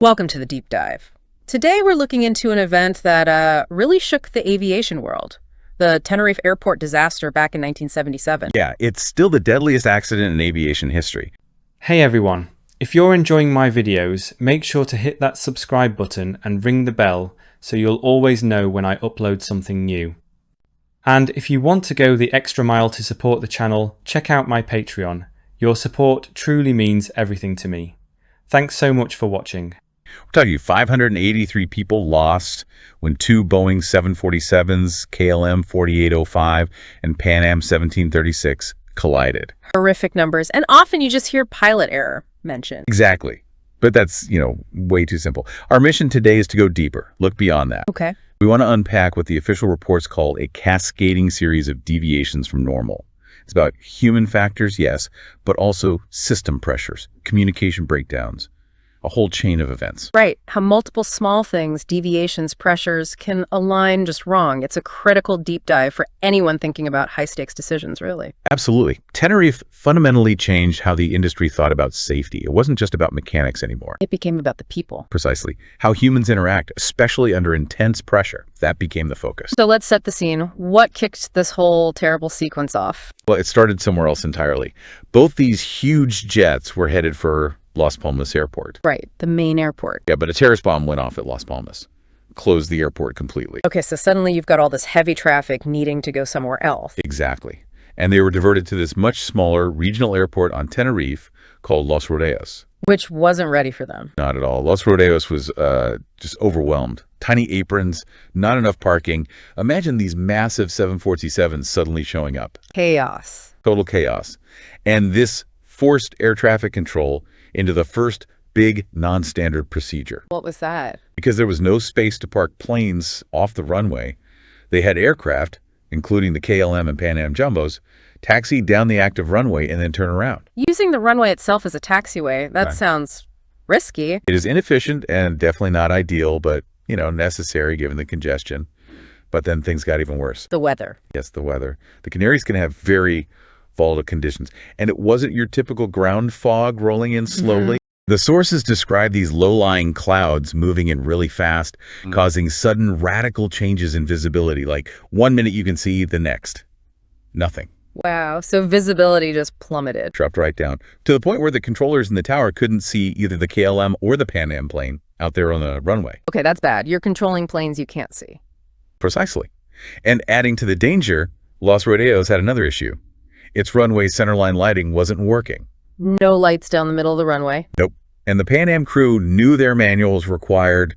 Welcome to the deep dive. Today we're looking into an event that really shook the aviation world, the Tenerife Airport disaster back in 1977. Yeah, it's still the deadliest accident in aviation history. Hey everyone, if you're enjoying my videos, make sure to hit that subscribe button and ring the bell so you'll always know when I upload something new. And if you want to go the extra mile to support the channel, check out my Patreon. Your support truly means everything to me. Thanks so much for watching. We're talking 583 people lost when two Boeing 747s, KLM 4805 and Pan Am 1736 collided. Horrific numbers, and often you just hear pilot error mentioned. Exactly. But that's, way too simple. Our mission today is to go deeper, look beyond that. Okay. We want to unpack what the official reports call a cascading series of deviations from normal. It's about human factors, yes, but also system pressures, communication breakdowns, a whole chain of events. Right. How multiple small things, deviations, pressures can align just wrong. It's a critical deep dive for anyone thinking about high-stakes decisions, really. Absolutely. Tenerife fundamentally changed how the industry thought about safety. It wasn't just about mechanics anymore. It became about the people. Precisely. How humans interact, especially under intense pressure. That became the focus. So let's set the scene. What kicked this whole terrible sequence off? Well, it started somewhere else entirely. Both these huge jets were headed for Las Palmas Airport. Right, the main airport. Yeah, but a terrorist bomb went off at Las Palmas, closed the airport completely. Okay, so suddenly you've got all this heavy traffic needing to go somewhere else. Exactly. And they were diverted to this much smaller regional airport on Tenerife called Los Rodeos. Which wasn't ready for them. Not at all. Los Rodeos was just overwhelmed. Tiny aprons, not enough parking. Imagine these massive 747s suddenly showing up. Chaos. Total chaos. And this forced air traffic control into the first big non-standard procedure. What was that? Because there was no space to park planes off the runway, they had aircraft, including the KLM and Pan Am jumbos, taxi down the active runway and then turn around. Using the runway itself as a taxiway, that Right. sounds risky. It is inefficient and definitely not ideal, but, necessary given the congestion. But then things got even worse. The weather. Yes, the weather. The Canaries can have very volatile conditions. And it wasn't your typical ground fog rolling in slowly. The sources describe these low-lying clouds moving in really fast, causing sudden radical changes in visibility. Like 1 minute you can see, the next, nothing. Wow, so visibility just plummeted. Dropped right down to the point where the controllers in the tower couldn't see either the KLM or the Pan Am plane out there on the runway. Okay, that's bad. You're controlling planes you can't see. Precisely. And adding to the danger, Los Rodeos had another issue. Its runway centerline lighting wasn't working. No lights down the middle of the runway. Nope. And the Pan Am crew knew their manuals required,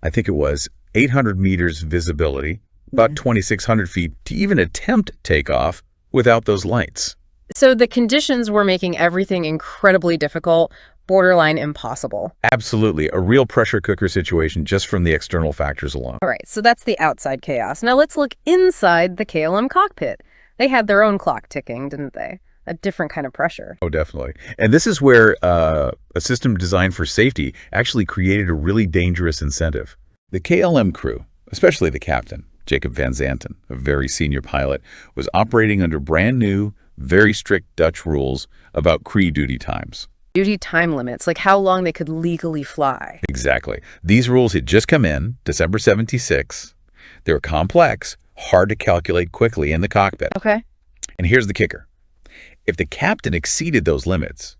I think it was 800 meters visibility, about 2,600 feet, to even attempt takeoff without those lights. So the conditions were making everything incredibly difficult, borderline impossible. Absolutely. A real pressure cooker situation just from the external factors alone. All right, so that's the outside chaos. Now let's look inside the KLM cockpit. They had their own clock ticking, didn't they? A different kind of pressure. Oh, definitely. And this is where a system designed for safety actually created a really dangerous incentive. The KLM crew, especially the captain, Jacob van Zanten, a very senior pilot, was operating under brand new, very strict Dutch rules about crew duty times. Duty time limits, like how long they could legally fly. Exactly. These rules had just come in December 76. They were complex, hard to calculate quickly in the cockpit. Okay. And here's the kicker. If the captain exceeded those limits,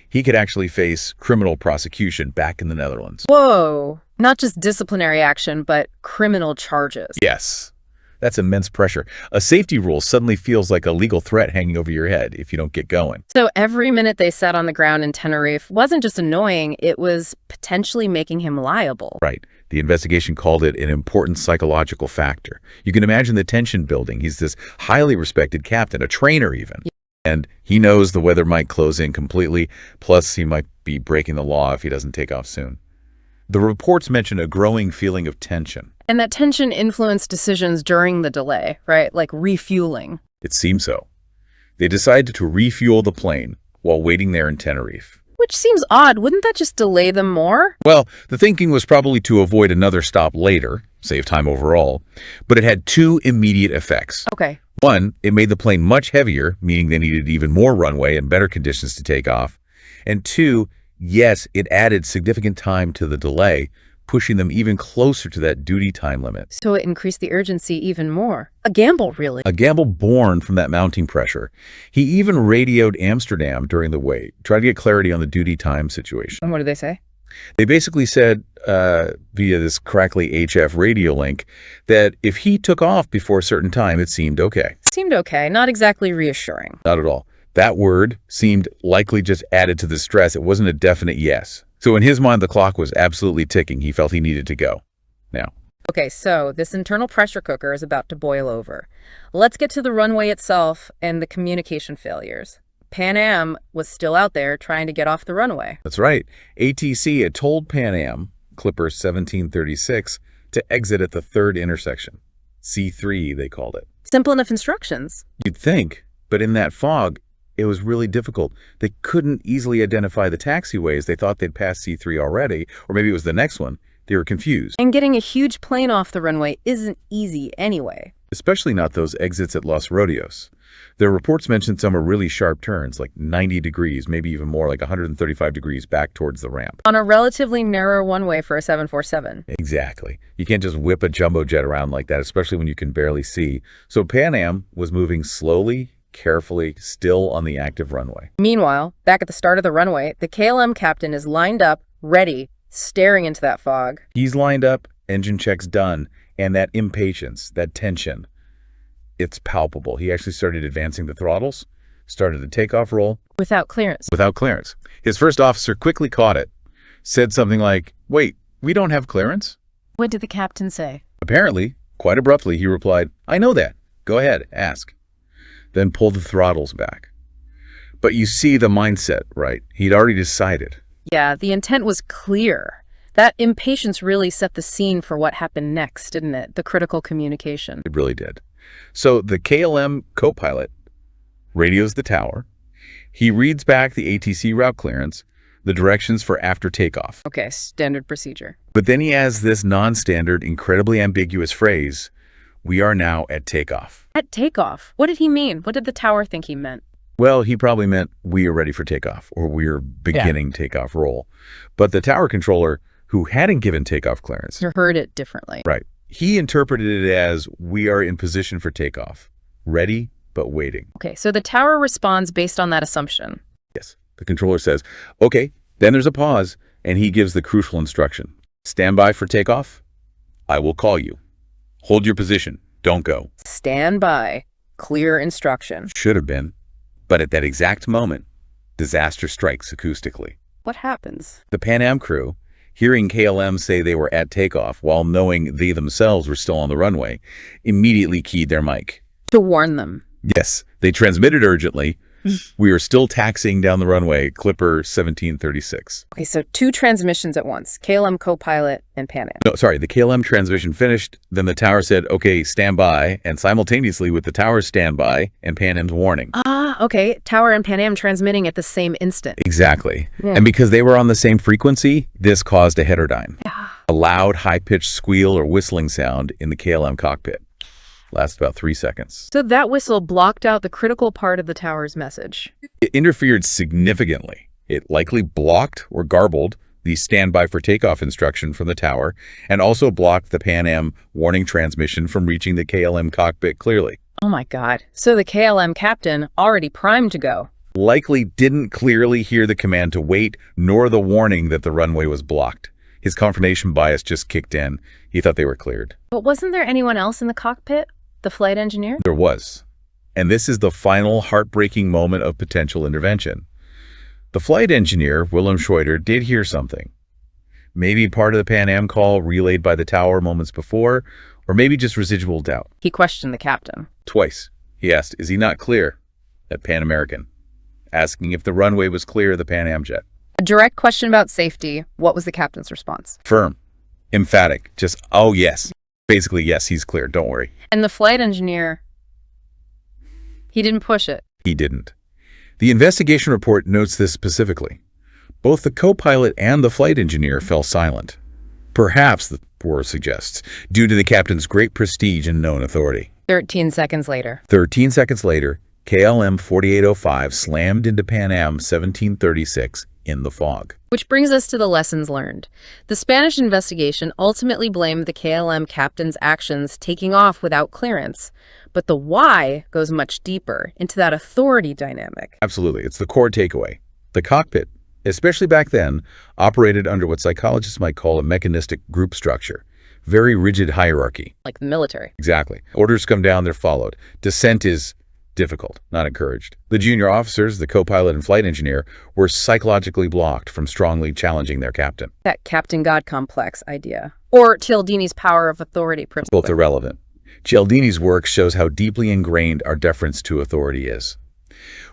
he could actually face criminal prosecution back in the Netherlands. Whoa. Not just disciplinary action, but criminal charges. Yes. That's immense pressure. A safety rule suddenly feels like a legal threat hanging over your head if you don't get going. So every minute they sat on the ground in Tenerife wasn't just annoying, it was potentially making him liable. Right. The investigation called it an important psychological factor. You can imagine the tension building. He's this highly respected captain, a trainer even. Yeah. And he knows the weather might close in completely, plus he might be breaking the law if he doesn't take off soon. The reports mention a growing feeling of tension. And that tension influenced decisions during the delay, right? Like refueling. It seems so. They decided to refuel the plane while waiting there in Tenerife. Which seems odd. Wouldn't that just delay them more? Well, the thinking was probably to avoid another stop later, save time overall, but it had two immediate effects. Okay. One, it made the plane much heavier, meaning they needed even more runway and better conditions to take off. And two, Yes, it added significant time to the delay, pushing them even closer to that duty time limit. So it increased the urgency even more. A gamble, really. A gamble born from that mounting pressure. He even radioed Amsterdam during the wait, tried to get clarity on the duty time situation. And what did they say? They basically said, via this crackly HF radio link, that if he took off before a certain time, it seemed okay. Seemed okay, not exactly reassuring. Not at all. That word seemed likely just added to the stress. It wasn't a definite yes. So in his mind, the clock was absolutely ticking. He felt he needed to go. Now, Okay, so this internal pressure cooker is about to boil over. Let's get to the runway itself and the communication failures. Pan Am was still out there trying to get off the runway. that's right. ATC had told Pan Am, Clipper 1736, to exit at the third intersection. C3, they called it. Simple enough instructions. You'd think, but in that fog, it was really difficult. They couldn't easily identify the taxiways. They thought they'd passed C3 already, or maybe it was the next one. They were confused. And getting a huge plane off the runway isn't easy anyway. Especially not those exits at Los Rodeos. Their reports mentioned some are really sharp turns, like 90 degrees, maybe even more, like 135 degrees back towards the ramp. On a relatively narrow runway for a 747. Exactly. You can't just whip a jumbo jet around like that, especially when you can barely see. So Pan Am was moving slowly, carefully, still on the active runway. Meanwhile, back at the start of the runway, the KLM captain is lined up, ready, staring into that fog. He's lined up, engine checks done, and that impatience, that tension, it's palpable. He actually started advancing the throttles, started the takeoff roll. Without clearance. Without clearance. His first officer quickly caught it, said something like, "Wait, we don't have clearance?" What did the captain say? Apparently, quite abruptly, he replied, "I know that. Go ahead, ask." Then pulled the throttles back. But you see the mindset, right? He'd already decided. Yeah, the intent was clear. That impatience really set the scene for what happened next, didn't it? The critical communication. It really did. So the KLM co-pilot radios the tower. He reads back the ATC route clearance, the directions for after takeoff. Okay, standard procedure. But then he has this non-standard, incredibly ambiguous phrase, "We are now at takeoff." At takeoff? What did he mean? What did the tower think he meant? Well, he probably meant we are ready for takeoff, or we're beginning takeoff roll. But the tower controller, who hadn't given takeoff clearance, You heard it differently. right, he interpreted it as we are in position for takeoff, ready but waiting. Okay, so the tower responds based on that assumption. Yes, the controller says, okay, then there's a pause, and he gives the crucial instruction. Stand by for takeoff. I will call you. Hold your position. Don't go. Stand by. Clear instruction. Should have been. But at that exact moment, disaster strikes acoustically. What happens? The Pan Am crew, hearing KLM say they were at takeoff while knowing they themselves were still on the runway, immediately keyed their mic. To warn them. Yes, they transmitted urgently. We are still taxiing down the runway, Clipper 1736. Okay, so two transmissions at once. KLM co-pilot and Pan Am. No, sorry, the KLM transmission finished, then the tower said, okay, stand by, and simultaneously with the tower's standby and Pan Am's warning. Ah, okay. Tower and Pan Am transmitting at the same instant. Exactly. Yeah. And because they were on the same frequency, this caused a heterodyne. Yeah. A loud, high-pitched squeal or whistling sound in the KLM cockpit. Lasts about 3 seconds. So that whistle blocked out the critical part of the tower's message. It interfered significantly. It likely blocked or garbled the standby for takeoff instruction from the tower and also blocked the Pan Am warning transmission from reaching the KLM cockpit clearly. Oh my God. So the KLM captain, already primed to go. Likely didn't clearly hear the command to wait nor the warning that the runway was blocked. His confirmation bias just kicked in. He thought they were cleared. But wasn't there anyone else in the cockpit? The flight engineer? There was. And this is the final heartbreaking moment of potential intervention. The flight engineer, Willem Schroeder, did hear something. Maybe part of the Pan Am call relayed by the tower moments before, or maybe just residual doubt. He questioned the captain. Twice. He asked, is he not clear? At Pan American. Asking if the runway was clear of the Pan Am jet. A direct question about safety. What was the captain's response? Firm. Emphatic. Just, oh yes. Basically, yes, he's clear. Don't worry. And the flight engineer, he didn't push it. He didn't. The investigation report notes this specifically. Both the co-pilot and the flight engineer fell silent. Perhaps, the report suggests, due to the captain's great prestige and known authority. 13 seconds later. 13 seconds later, KLM 4805 slammed into Pan Am 1736 in the fog. Which brings us to the lessons learned. The Spanish investigation ultimately blamed the KLM captain's actions taking off without clearance. But the why goes much deeper into that authority dynamic. Absolutely. It's the core takeaway. The cockpit, especially back then, operated under what psychologists might call a mechanistic group structure. Very rigid hierarchy. Like the military. Exactly. Orders come down, they're followed. Dissent is difficult, not encouraged. The junior officers, the co-pilot and flight engineer, were psychologically blocked from strongly challenging their captain. That Captain God complex idea. Or Cialdini's power of authority principle. Both irrelevant. Cialdini's work shows how deeply ingrained our deference to authority is.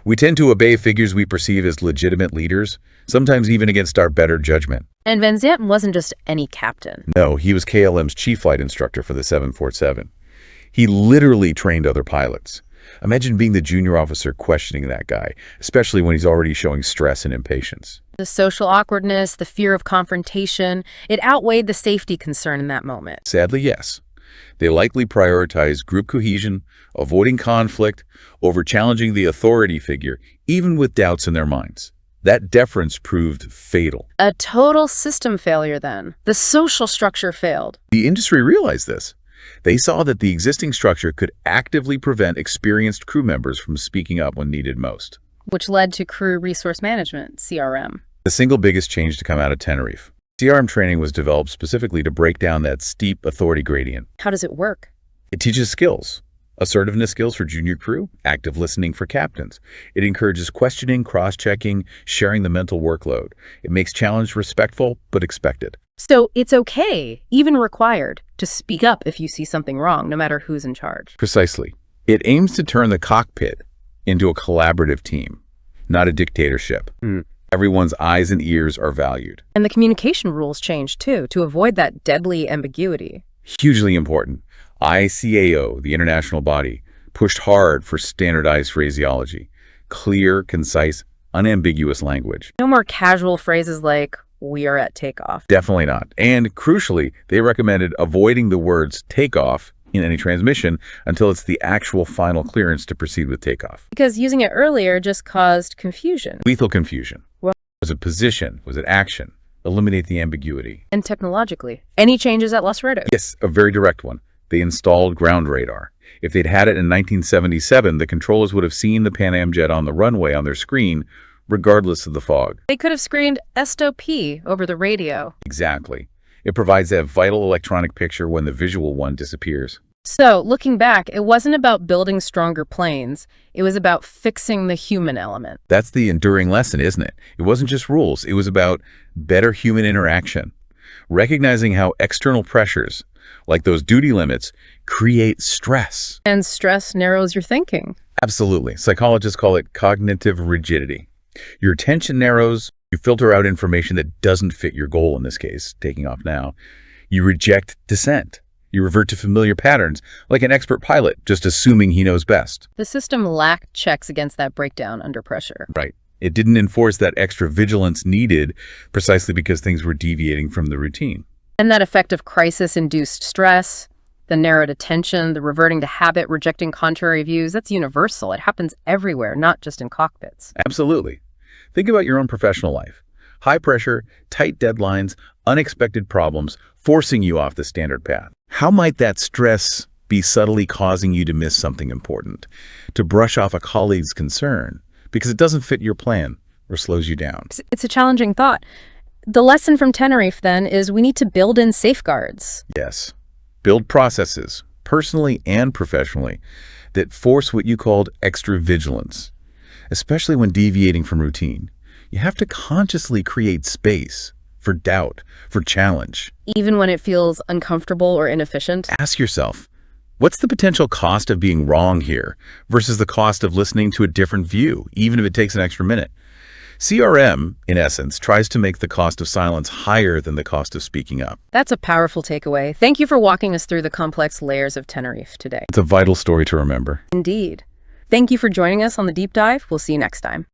We tend to obey figures we perceive as legitimate leaders, sometimes even against our better judgment. And Van Zanten wasn't just any captain. No, he was KLM's chief flight instructor for the 747. He literally trained other pilots. Imagine being the junior officer questioning that guy, especially when he's already showing stress and impatience. The social awkwardness, the fear of confrontation, it outweighed the safety concern in that moment. Sadly, yes. They likely prioritized group cohesion, avoiding conflict, over challenging the authority figure, even with doubts in their minds. That deference proved fatal. A total system failure then. The social structure failed. The industry realized this. They saw that the existing structure could actively prevent experienced crew members from speaking up when needed most. Which led to crew resource management, CRM. The single biggest change to come out of Tenerife. CRM training was developed specifically to break down that steep authority gradient. How does it work? It teaches skills. Assertiveness skills for junior crew, active listening for captains. It encourages questioning, cross-checking, sharing the mental workload. It makes challenge respectful but expected. So it's okay, even required, to speak up if you see something wrong, no matter who's in charge. Precisely. It aims to turn the cockpit into a collaborative team, not a dictatorship. Everyone's eyes and ears are valued. And the communication rules changed too, to avoid that deadly ambiguity. Hugely important. ICAO, the international body, pushed hard for standardized phraseology, clear, concise, unambiguous language. No more casual phrases like, "we are at takeoff." Definitely not. And crucially, they recommended avoiding the words takeoff in any transmission until it's the actual final clearance to proceed with takeoff. Because using it earlier just caused confusion. Lethal confusion. Well- Was it position? Was it action? Eliminate the ambiguity. And technologically, any changes at Los Rodeos? Yes, a very direct one. They installed ground radar. If they'd had it in 1977, the controllers would have seen the Pan Am jet on the runway on their screen, regardless of the fog. They could have screamed SOP over the radio. Exactly. It provides that vital electronic picture when the visual one disappears. So, looking back, it wasn't about building stronger planes. It was about fixing the human element. That's the enduring lesson, isn't it? It wasn't just rules. It was about better human interaction. Recognizing how external pressures, like those duty limits, create stress. And stress narrows your thinking. Absolutely. Psychologists call it cognitive rigidity. Your attention narrows, you filter out information that doesn't fit your goal, in this case, taking off now. You reject dissent. You revert to familiar patterns, like an expert pilot, just assuming he knows best. The system lacked checks against that breakdown under pressure. Right. It didn't enforce that extra vigilance needed precisely because things were deviating from the routine. And that effect of crisis-induced stress, the narrowed attention, the reverting to habit, rejecting contrary views, that's universal. It happens everywhere, not just in cockpits. Absolutely. Think about your own professional life. High pressure, tight deadlines, unexpected problems, forcing you off the standard path. How might that stress be subtly causing you to miss something important, to brush off a colleague's concern, because it doesn't fit your plan or slows you down? It's a challenging thought. The lesson from Tenerife, then, is we need to build in safeguards. Yes. Build processes, personally and professionally, that force what you called extra vigilance, especially when deviating from routine. You have to consciously create space for doubt, for challenge. Even when it feels uncomfortable or inefficient. Ask yourself, what's the potential cost of being wrong here versus the cost of listening to a different view, even if it takes an extra minute? CRM, in essence, tries to make the cost of silence higher than the cost of speaking up. That's a powerful takeaway. Thank you for walking us through the complex layers of Tenerife today. It's a vital story to remember. Indeed. Thank you for joining us on the deep dive. We'll see you next time.